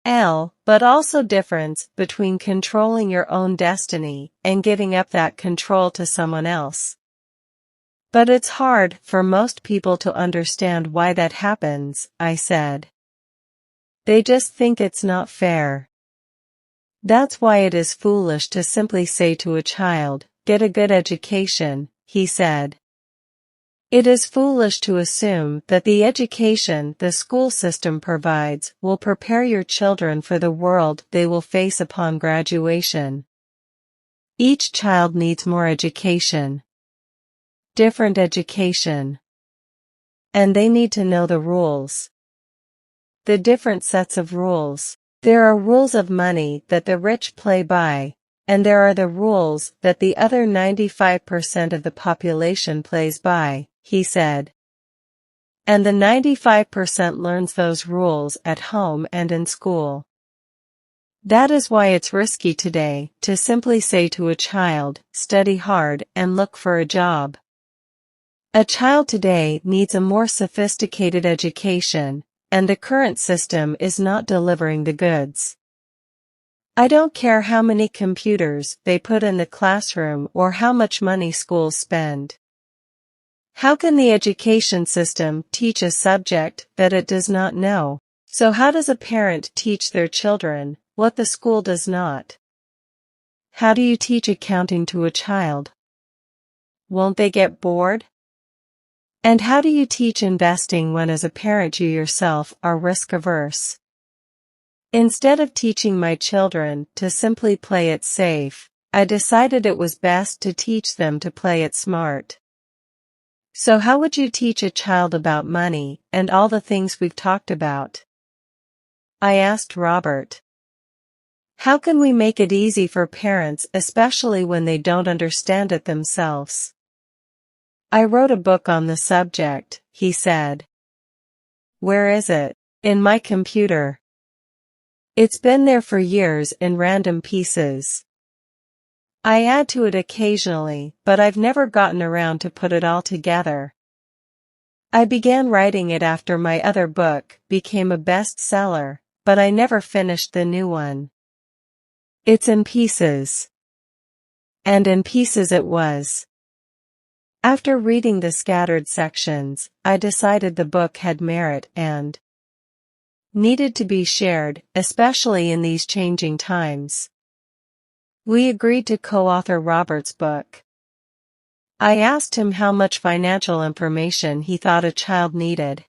but also difference between controlling your own destiny and giving up that control to someone else. But it's hard for most people to understand why that happens, I said. They just think it's not fair. That's why it is foolish to simply say to a child, "Get a good education," he said. It is foolish to assume that the education the school system provides will prepare your children for the world they will face upon graduation. Each child needs more education. Different education. And they need to know the rules. The different sets of rules. There are rules of money that the rich play by, and there are the rules that the other 95% of the population plays by, he said. And the 95% learns those rules at home and in school. That is why it's risky today to simply say to a child, "Study hard and look for a job." A child today needs a more sophisticated education, and the current system is not delivering the goods. I don't care how many computers they put in the classroom or how much money schools spend. How can the education system teach a subject that it does not know? So how does a parent teach their children what the school does not? How do you teach accounting to a child? Won't they get bored? And how do you teach investing when as a parent you yourself are risk-averse? Instead of teaching my children to simply play it safe, I decided it was best to teach them to play it smart. So how would you teach a child about money and all the things we've talked about? I asked Robert. How can we make it easy for parents, especially when they don't understand it themselves? I wrote a book on the subject, he said. Where is it? In my computer. It's been there for years in random pieces. I add to it occasionally, but I've never gotten around to put it all together. I began writing it after my other book became a bestseller, but I never finished the new one. It's in pieces. And in pieces it was. After reading the scattered sections, I decided the book had merit and needed to be shared, especially in these changing times. We agreed to co-author Robert's book. I asked him how much financial information he thought a child needed.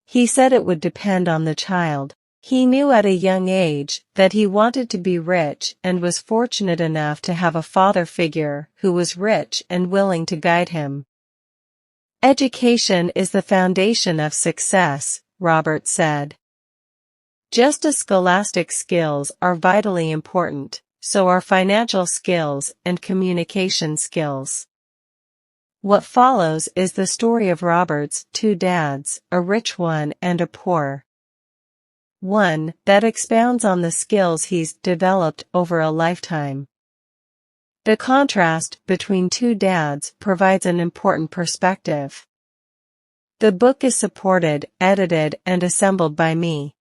He said it would depend on the child. He knew at a young age that he wanted to be rich and was fortunate enough to have a father figure who was rich and willing to guide him. Education is the foundation of success, Robert said. Just as scholastic skills are vitally important, so are financial skills and communication skills. What follows is the story of Robert's two dads, a rich one and a poor one, that expounds on the skills he's developed over a lifetime. The contrast between two dads provides an important perspective. The book is supported, edited, and assembled by me.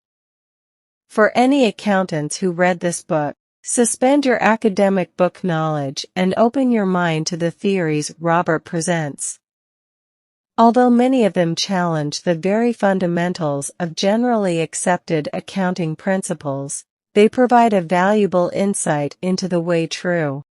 For any accountants who read this book, suspend your academic book knowledge and open your mind to the theories Robert presents. Although many of them challenge the very fundamentals of generally accepted accounting principles, they provide a valuable insight into the way true